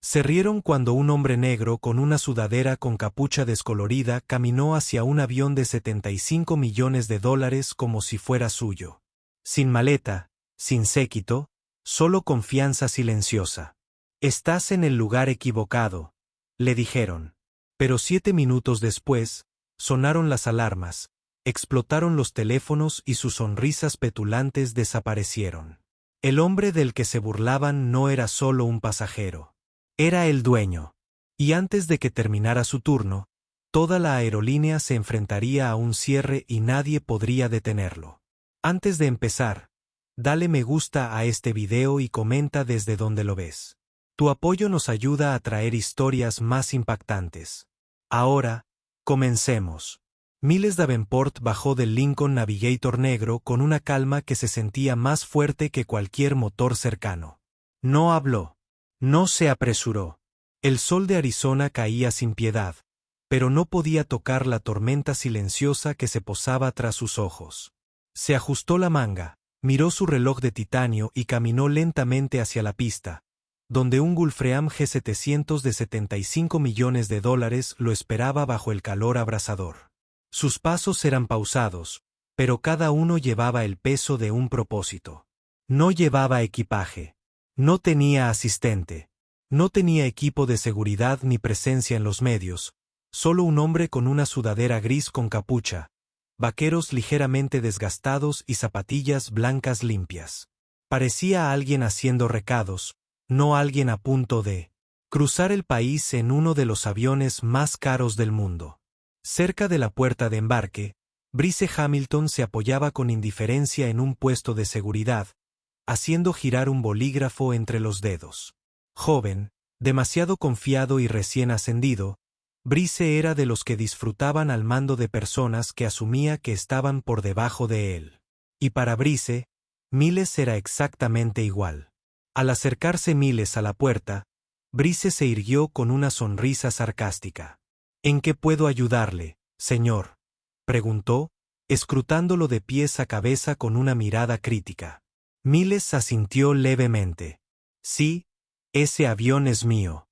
Se rieron cuando un hombre negro con una sudadera con capucha descolorida caminó hacia un avión de $75 millones como si fuera suyo. Sin maleta, sin séquito, solo confianza silenciosa. «Estás en el lugar equivocado», le dijeron. Pero 7 minutos después, sonaron las alarmas, explotaron los teléfonos y sus sonrisas petulantes desaparecieron. El hombre del que se burlaban no era solo un pasajero. Era el dueño. Y antes de que terminara su turno, toda la aerolínea se enfrentaría a un cierre y nadie podría detenerlo. Antes de empezar, dale me gusta a este video y comenta desde donde lo ves. Tu apoyo nos ayuda a traer historias más impactantes. Ahora, comencemos. Miles Davenport bajó del Lincoln Navigator negro con una calma que se sentía más fuerte que cualquier motor cercano. No habló. No se apresuró. El sol de Arizona caía sin piedad, pero no podía tocar la tormenta silenciosa que se posaba tras sus ojos. Se ajustó la manga, miró su reloj de titanio y caminó lentamente hacia la pista, donde un Gulfstream G700 de $75 millones lo esperaba bajo el calor abrasador. Sus pasos eran pausados, pero cada uno llevaba el peso de un propósito. No llevaba equipaje. No tenía asistente. No tenía equipo de seguridad ni presencia en los medios, solo un hombre con una sudadera gris con capucha, vaqueros ligeramente desgastados y zapatillas blancas limpias. Parecía alguien haciendo recados, no alguien a punto de cruzar el país en uno de los aviones más caros del mundo. Cerca de la puerta de embarque, Brice Hamilton se apoyaba con indiferencia en un puesto de seguridad, haciendo girar un bolígrafo entre los dedos. Joven, demasiado confiado y recién ascendido, Brice era de los que disfrutaban al mando de personas que asumía que estaban por debajo de él. Y para Brice, Miles era exactamente igual. Al acercarse Miles a la puerta, Brice se irguió con una sonrisa sarcástica. «¿En qué puedo ayudarle, señor?», preguntó, escrutándolo de pies a cabeza con una mirada crítica. Miles asintió levemente. «Sí, ese avión es mío».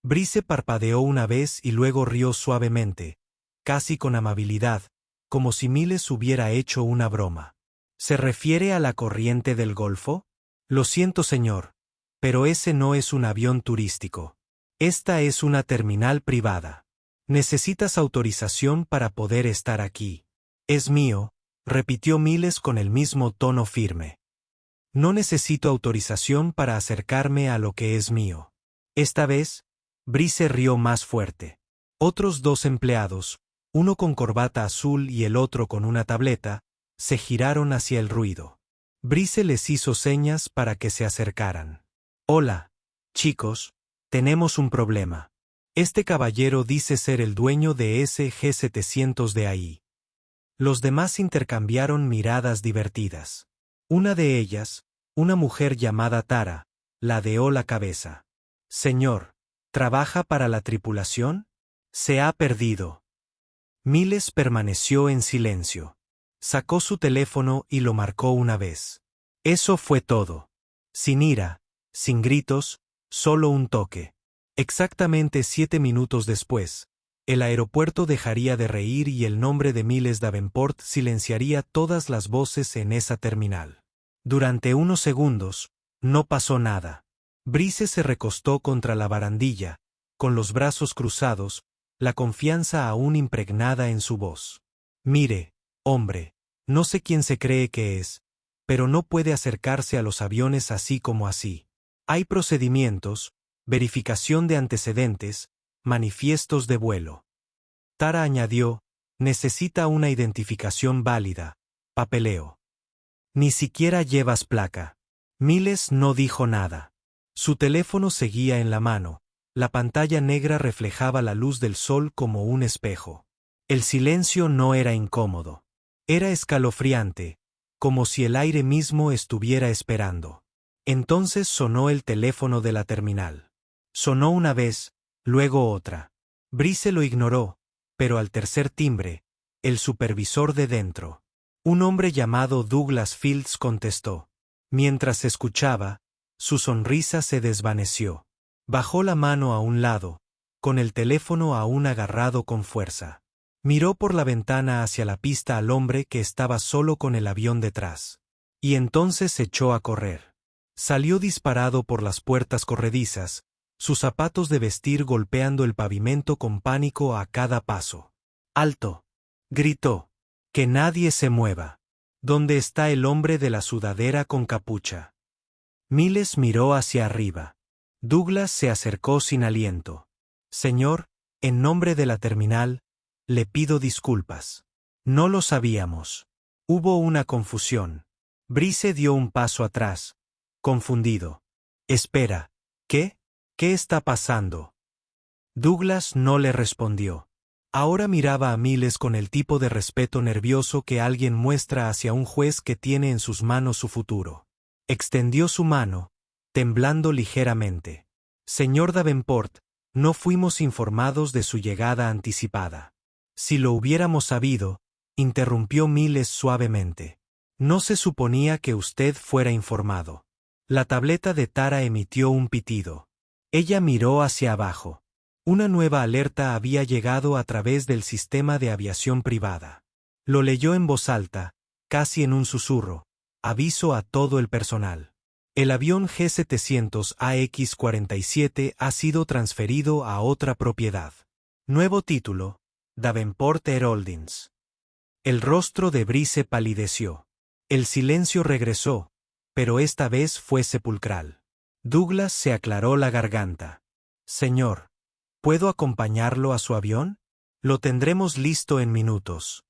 Brice parpadeó una vez y luego rió suavemente, casi con amabilidad, como si Miles hubiera hecho una broma. «¿Se refiere a la corriente del Golfo? Lo siento, señor, pero ese no es un avión turístico. Esta es una terminal privada. Necesitas autorización para poder estar aquí». «Es mío», repitió Miles con el mismo tono firme. «No necesito autorización para acercarme a lo que es mío». Esta vez, Brice rió más fuerte. Otros 2 empleados, uno con corbata azul y el otro con una tableta, se giraron hacia el ruido. Brice les hizo señas para que se acercaran. «Hola, chicos, tenemos un problema. Este caballero dice ser el dueño de ese G700 de ahí». Los demás intercambiaron miradas divertidas. Una de ellas, una mujer llamada Tara, ladeó la cabeza. «Señor, ¿trabaja para la tripulación? Se ha perdido». Miles permaneció en silencio. Sacó su teléfono y lo marcó una vez. Eso fue todo. Sin ira, sin gritos, solo un toque. Exactamente 7 minutos después, el aeropuerto dejaría de reír y el nombre de Miles Davenport silenciaría todas las voces en esa terminal. Durante unos segundos, no pasó nada. Brice se recostó contra la barandilla, con los brazos cruzados, la confianza aún impregnada en su voz. «Mire, hombre, no sé quién se cree que es, pero no puede acercarse a los aviones así como así. Hay procedimientos, verificación de antecedentes, manifiestos de vuelo». Tara añadió: «Necesita una identificación válida, papeleo». «Ni siquiera llevas placa». Miles no dijo nada. Su teléfono seguía en la mano, la pantalla negra reflejaba la luz del sol como un espejo. El silencio no era incómodo. Era escalofriante, como si el aire mismo estuviera esperando. Entonces sonó el teléfono de la terminal. Sonó una vez, luego otra. Brice lo ignoró, pero al tercer timbre, el supervisor de dentro, un hombre llamado Douglas Fields, contestó. Mientras escuchaba, su sonrisa se desvaneció. Bajó la mano a un lado, con el teléfono aún agarrado con fuerza. Miró por la ventana hacia la pista al hombre que estaba solo con el avión detrás. Y entonces se echó a correr. Salió disparado por las puertas corredizas, sus zapatos de vestir golpeando el pavimento con pánico a cada paso. ¡Alto!, gritó. ¡Que nadie se mueva! ¿Dónde está el hombre de la sudadera con capucha? Miles miró hacia arriba. Douglas se acercó sin aliento. Señor, en nombre de la terminal, le pido disculpas. No lo sabíamos. Hubo una confusión. Brice dio un paso atrás, confundido. Espera, ¿qué? ¿Qué está pasando? Douglas no le respondió. Ahora miraba a Miles con el tipo de respeto nervioso que alguien muestra hacia un juez que tiene en sus manos su futuro. Extendió su mano, temblando ligeramente. Señor Davenport, no fuimos informados de su llegada anticipada. Si lo hubiéramos sabido, interrumpió Miles suavemente. No se suponía que usted fuera informado. La tableta de Tara emitió un pitido. Ella miró hacia abajo. Una nueva alerta había llegado a través del sistema de aviación privada. Lo leyó en voz alta, casi en un susurro. Aviso a todo el personal. El avión G700AX-47 ha sido transferido a otra propiedad. Nuevo título: Davenport Air Holdings. El rostro de Brice palideció. El silencio regresó, pero esta vez fue sepulcral. Douglas se aclaró la garganta. Señor, ¿puedo acompañarlo a su avión? Lo tendremos listo en minutos.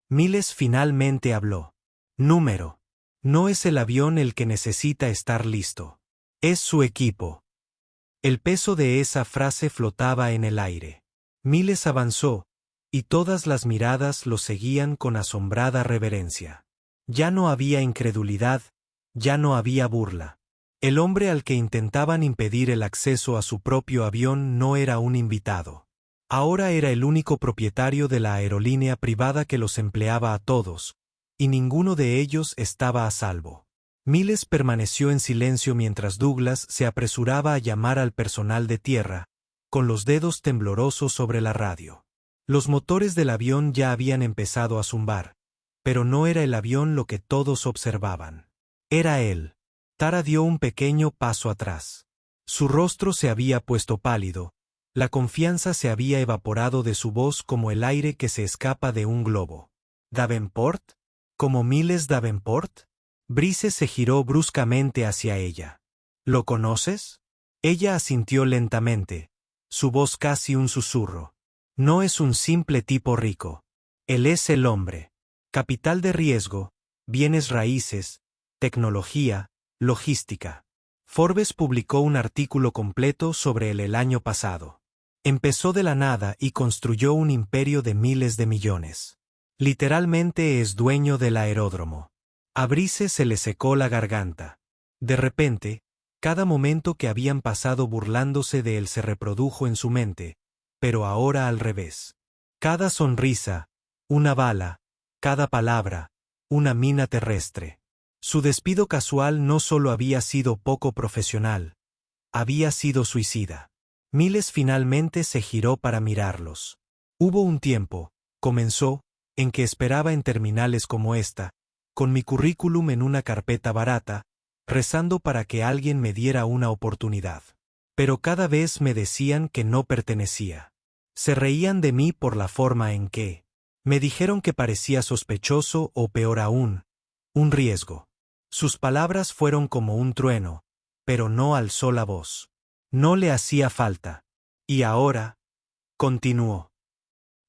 Miles finalmente habló. Número. No es el avión el que necesita estar listo. Es su equipo. El peso de esa frase flotaba en el aire. Miles avanzó, y todas las miradas lo seguían con asombrada reverencia. Ya no había incredulidad, ya no había burla. El hombre al que intentaban impedir el acceso a su propio avión no era un invitado. Ahora era el único propietario de la aerolínea privada que los empleaba a todos, y ninguno de ellos estaba a salvo. Miles permaneció en silencio mientras Douglas se apresuraba a llamar al personal de tierra, con los dedos temblorosos sobre la radio. Los motores del avión ya habían empezado a zumbar, pero no era el avión lo que todos observaban. Era él. Tara dio un pequeño paso atrás. Su rostro se había puesto pálido, la confianza se había evaporado de su voz como el aire que se escapa de un globo. ¿Davenport? ¿Como Miles Davenport? Brice se giró bruscamente hacia ella. ¿Lo conoces? Ella asintió lentamente, su voz casi un susurro. No es un simple tipo rico. Él es el hombre. Capital de riesgo, bienes raíces, tecnología, logística. Forbes publicó un artículo completo sobre él el año pasado. Empezó de la nada y construyó un imperio de miles de millones. Literalmente es dueño del aeródromo. A Brice se le secó la garganta. De repente, cada momento que habían pasado burlándose de él se reprodujo en su mente, pero ahora al revés. Cada sonrisa, una bala, cada palabra, una mina terrestre. Su despido casual no solo había sido poco profesional, había sido suicida. Miles finalmente se giró para mirarlos. Hubo un tiempo, comenzó, en que esperaba en terminales como esta, con mi currículum en una carpeta barata, rezando para que alguien me diera una oportunidad. Pero cada vez me decían que no pertenecía. Se reían de mí por la forma en que me dijeron que parecía sospechoso o peor aún, un riesgo. Sus palabras fueron como un trueno, pero no alzó la voz. No le hacía falta. Y ahora, continuó.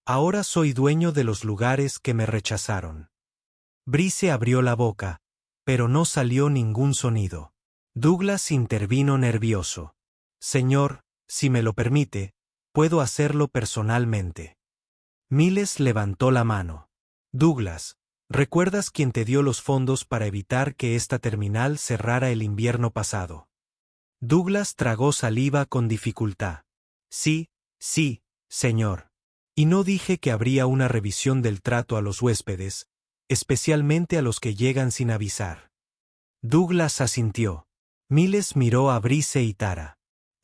Ahora soy dueño de los lugares que me rechazaron. Brice abrió la boca, pero no salió ningún sonido. Douglas intervino nervioso. Señor, si me lo permite, puedo hacerlo personalmente. Miles levantó la mano. Douglas, ¿recuerdas quién te dio los fondos para evitar que esta terminal cerrara el invierno pasado? Douglas tragó saliva con dificultad. Sí, señor. Y no dije que habría una revisión del trato a los huéspedes, especialmente a los que llegan sin avisar. Douglas asintió. Miles miró a Brice y Tara.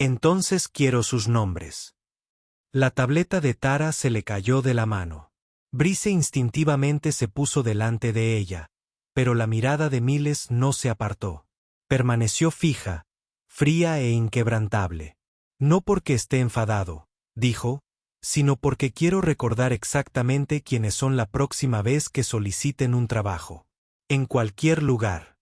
Entonces quiero sus nombres. La tableta de Tara se le cayó de la mano. Brice instintivamente se puso delante de ella, pero la mirada de Miles no se apartó. Permaneció fija, fría e inquebrantable. No porque esté enfadado, dijo, sino porque quiero recordar exactamente quiénes son la próxima vez que soliciten un trabajo. En cualquier lugar.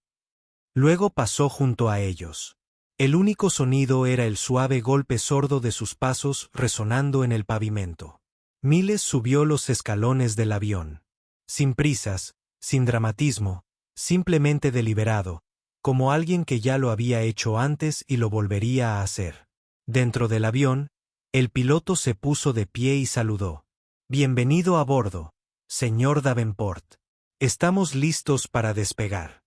Luego pasó junto a ellos. El único sonido era el suave golpe sordo de sus pasos resonando en el pavimento. Miles subió los escalones del avión. Sin prisas, sin dramatismo, simplemente deliberado, como alguien que ya lo había hecho antes y lo volvería a hacer. Dentro del avión, el piloto se puso de pie y saludó. Bienvenido a bordo, señor Davenport. Estamos listos para despegar.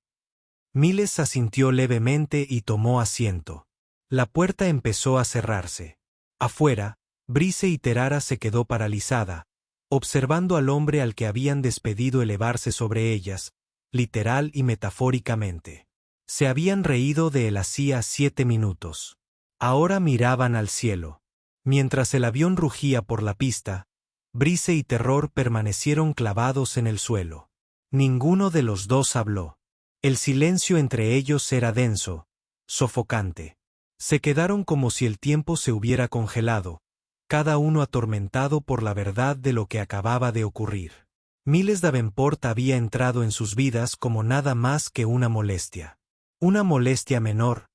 Miles asintió levemente y tomó asiento. La puerta empezó a cerrarse. Afuera, Brice y Terara se quedó paralizada, observando al hombre al que habían despedido elevarse sobre ellas, literal y metafóricamente. Se habían reído de él hacía 7 minutos. Ahora miraban al cielo. Mientras el avión rugía por la pista, Brice y Terror permanecieron clavados en el suelo. Ninguno de los dos habló. El silencio entre ellos era denso, sofocante. Se quedaron como si el tiempo se hubiera congelado, cada uno atormentado por la verdad de lo que acababa de ocurrir. Miles Davenport había entrado en sus vidas como nada más que una molestia. Una molestia menor,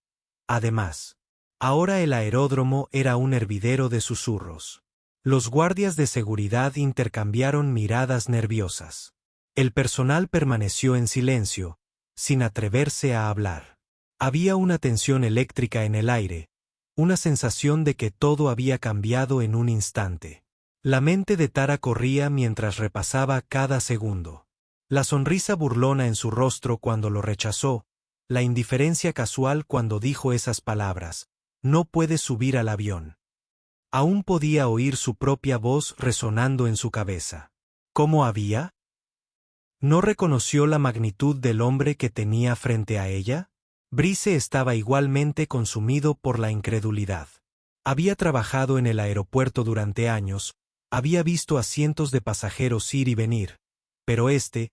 además. Ahora el aeródromo era un hervidero de susurros. Los guardias de seguridad intercambiaron miradas nerviosas. El personal permaneció en silencio, sin atreverse a hablar. Había una tensión eléctrica en el aire, una sensación de que todo había cambiado en un instante. La mente de Tara corría mientras repasaba cada segundo. La sonrisa burlona en su rostro cuando lo rechazó, la indiferencia casual cuando dijo esas palabras, no puedes subir al avión. Aún podía oír su propia voz resonando en su cabeza. ¿Cómo había? ¿No reconoció la magnitud del hombre que tenía frente a ella? Brice estaba igualmente consumido por la incredulidad. Había trabajado en el aeropuerto durante años, había visto a cientos de pasajeros ir y venir, pero este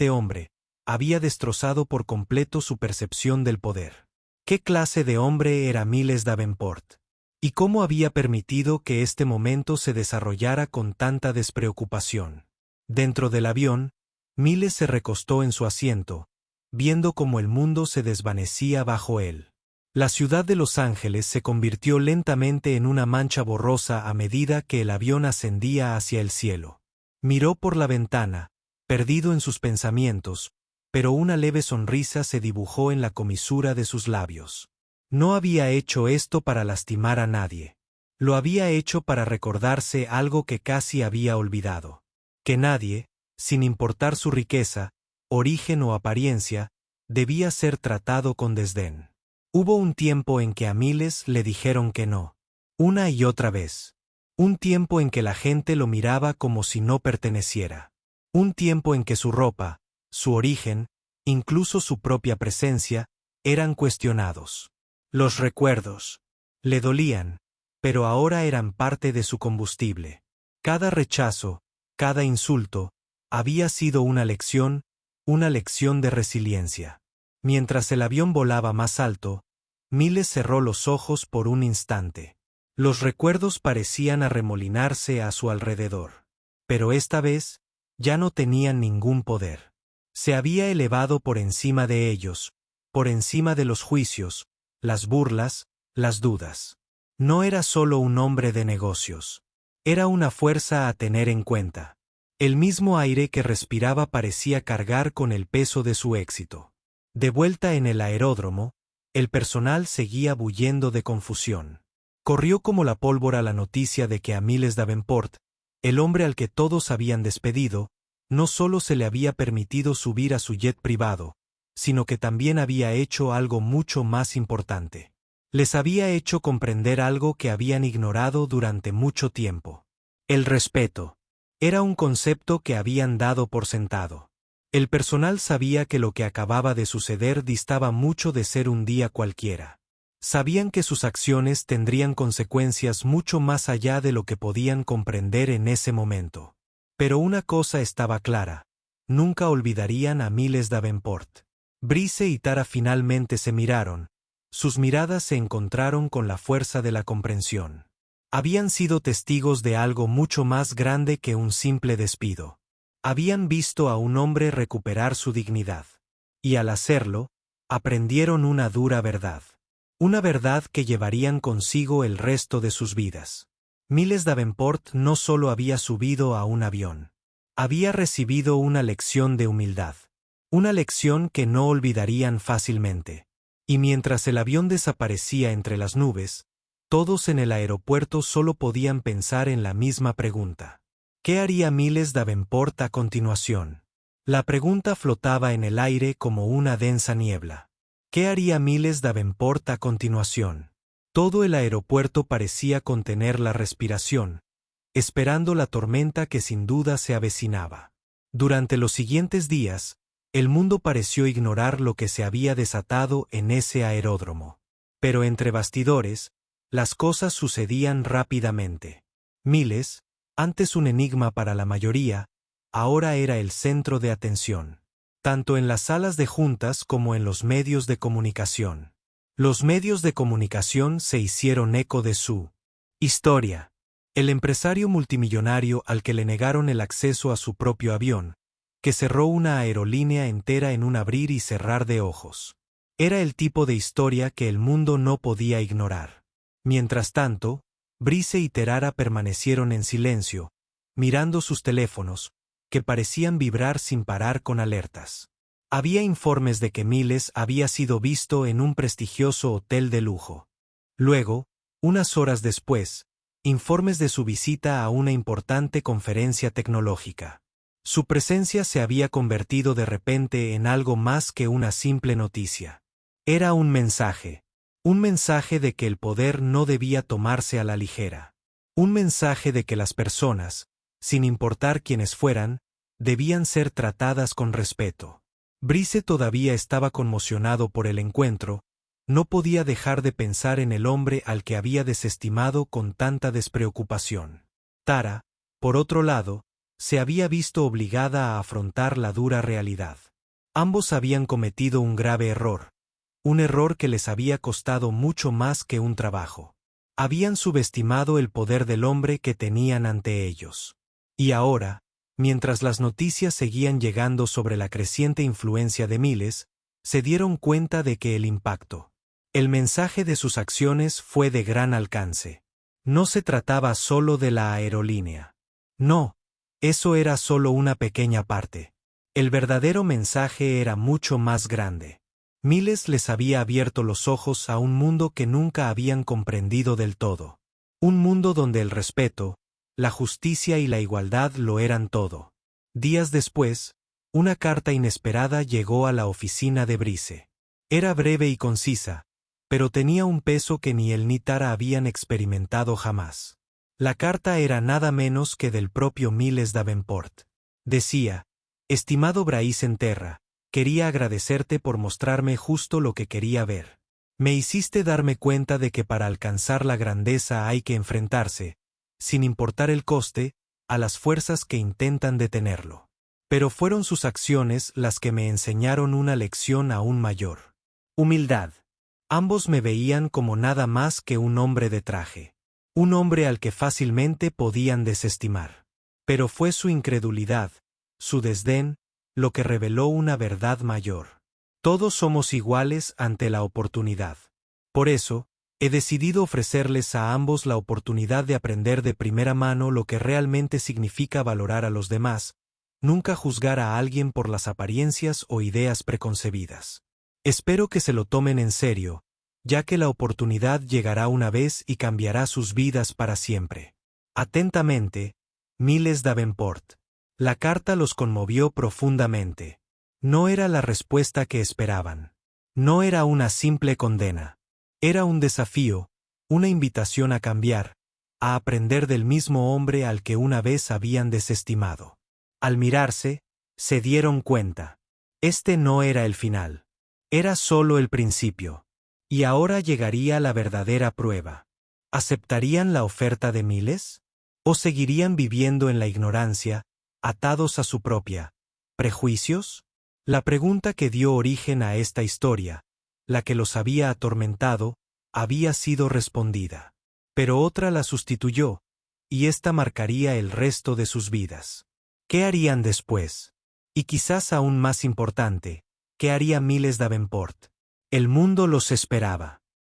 hombre, había destrozado por completo su percepción del poder. ¿Qué clase de hombre era Miles Davenport? ¿Y cómo había permitido que este momento se desarrollara con tanta despreocupación? Dentro del avión, Miles se recostó en su asiento, viendo cómo el mundo se desvanecía bajo él. La ciudad de Los Ángeles se convirtió lentamente en una mancha borrosa a medida que el avión ascendía hacia el cielo. Miró por la ventana, perdido en sus pensamientos, pero una leve sonrisa se dibujó en la comisura de sus labios. No había hecho esto para lastimar a nadie. Lo había hecho para recordarse algo que casi había olvidado. Que nadie, sin importar su riqueza, origen o apariencia, debía ser tratado con desdén. Hubo un tiempo en que a Miles le dijeron que no. Una y otra vez. Un tiempo en que la gente lo miraba como si no perteneciera. Un tiempo en que su ropa, su origen, incluso su propia presencia, eran cuestionados. Los recuerdos. Le dolían, pero ahora eran parte de su combustible. Cada rechazo, cada insulto, había sido una lección de resiliencia. Mientras el avión volaba más alto, Miles cerró los ojos por un instante. Los recuerdos parecían arremolinarse a su alrededor. Pero esta vez, ya no tenían ningún poder. Se había elevado por encima de ellos, por encima de los juicios, las burlas, las dudas. No era solo un hombre de negocios. Era una fuerza a tener en cuenta. El mismo aire que respiraba parecía cargar con el peso de su éxito. De vuelta en el aeródromo, el personal seguía bullendo de confusión. Corrió como la pólvora la noticia de que a Miles Davenport, el hombre al que todos habían despedido, no solo se le había permitido subir a su jet privado, sino que también había hecho algo mucho más importante. Les había hecho comprender algo que habían ignorado durante mucho tiempo. El respeto. Era un concepto que habían dado por sentado. El personal sabía que lo que acababa de suceder distaba mucho de ser un día cualquiera. Sabían que sus acciones tendrían consecuencias mucho más allá de lo que podían comprender en ese momento. Pero una cosa estaba clara: nunca olvidarían a Miles Davenport. Brice y Tara finalmente se miraron. Sus miradas se encontraron con la fuerza de la comprensión. Habían sido testigos de algo mucho más grande que un simple despido. Habían visto a un hombre recuperar su dignidad. Y al hacerlo, aprendieron una dura verdad. Una verdad que llevarían consigo el resto de sus vidas. Miles Davenport no solo había subido a un avión. Había recibido una lección de humildad. Una lección que no olvidarían fácilmente. Y mientras el avión desaparecía entre las nubes, todos en el aeropuerto solo podían pensar en la misma pregunta. ¿Qué haría Miles Davenport a continuación? La pregunta flotaba en el aire como una densa niebla. ¿Qué haría Miles Davenport a continuación? Todo el aeropuerto parecía contener la respiración, esperando la tormenta que sin duda se avecinaba. Durante los siguientes días, el mundo pareció ignorar lo que se había desatado en ese aeródromo. Pero entre bastidores, las cosas sucedían rápidamente. Miles, antes un enigma para la mayoría, ahora era el centro de atención. Tanto en las salas de juntas como en los medios de comunicación. Los medios de comunicación se hicieron eco de su historia. El empresario multimillonario al que le negaron el acceso a su propio avión, que cerró una aerolínea entera en un abrir y cerrar de ojos. Era el tipo de historia que el mundo no podía ignorar. Mientras tanto, Brice y Tara permanecieron en silencio, mirando sus teléfonos, que parecían vibrar sin parar con alertas. Había informes de que Miles había sido visto en un prestigioso hotel de lujo. Luego, unas horas después, informes de su visita a una importante conferencia tecnológica. Su presencia se había convertido de repente en algo más que una simple noticia. Era un mensaje de que el poder no debía tomarse a la ligera. Un mensaje de que las personas, sin importar quiénes fueran, debían ser tratadas con respeto. Brice todavía estaba conmocionado por el encuentro, no podía dejar de pensar en el hombre al que había desestimado con tanta despreocupación. Tara, por otro lado, se había visto obligada a afrontar la dura realidad. Ambos habían cometido un grave error, un error que les había costado mucho más que un trabajo. Habían subestimado el poder del hombre que tenían ante ellos. Y ahora, mientras las noticias seguían llegando sobre la creciente influencia de Miles, se dieron cuenta de que el mensaje de sus acciones fue de gran alcance. No se trataba solo de la aerolínea. No, eso era solo una pequeña parte. El verdadero mensaje era mucho más grande. Miles les había abierto los ojos a un mundo que nunca habían comprendido del todo. Un mundo donde el respeto, la justicia y la igualdad lo eran todo. Días después, una carta inesperada llegó a la oficina de Brice. Era breve y concisa, pero tenía un peso que ni él ni Tara habían experimentado jamás. La carta era nada menos que del propio Miles Davenport. Decía: «Estimado Bryce Terra, quería agradecerte por mostrarme justo lo que quería ver. Me hiciste darme cuenta de que para alcanzar la grandeza hay que enfrentarse, sin importar el coste, a las fuerzas que intentan detenerlo. Pero fueron sus acciones las que me enseñaron una lección aún mayor. Humildad. Ambos me veían como nada más que un hombre de traje. Un hombre al que fácilmente podían desestimar. Pero fue su incredulidad, su desdén, lo que reveló una verdad mayor. Todos somos iguales ante la oportunidad. Por eso, he decidido ofrecerles a ambos la oportunidad de aprender de primera mano lo que realmente significa valorar a los demás, nunca juzgar a alguien por las apariencias o ideas preconcebidas. Espero que se lo tomen en serio, ya que la oportunidad llegará una vez y cambiará sus vidas para siempre. Atentamente, Miles Davenport». La carta los conmovió profundamente. No era la respuesta que esperaban. No era una simple condena. Era un desafío, una invitación a cambiar, a aprender del mismo hombre al que una vez habían desestimado. Al mirarse, se dieron cuenta. Este no era el final. Era solo el principio. Y ahora llegaría la verdadera prueba. ¿Aceptarían la oferta de Miles? ¿O seguirían viviendo en la ignorancia, atados a su propia prejuicios? La pregunta que dio origen a esta historia, la que los había atormentado, había sido respondida. Pero otra la sustituyó, y ésta marcaría el resto de sus vidas. ¿Qué harían después? Y quizás aún más importante, ¿qué haría Miles Davenport? El mundo los esperaba.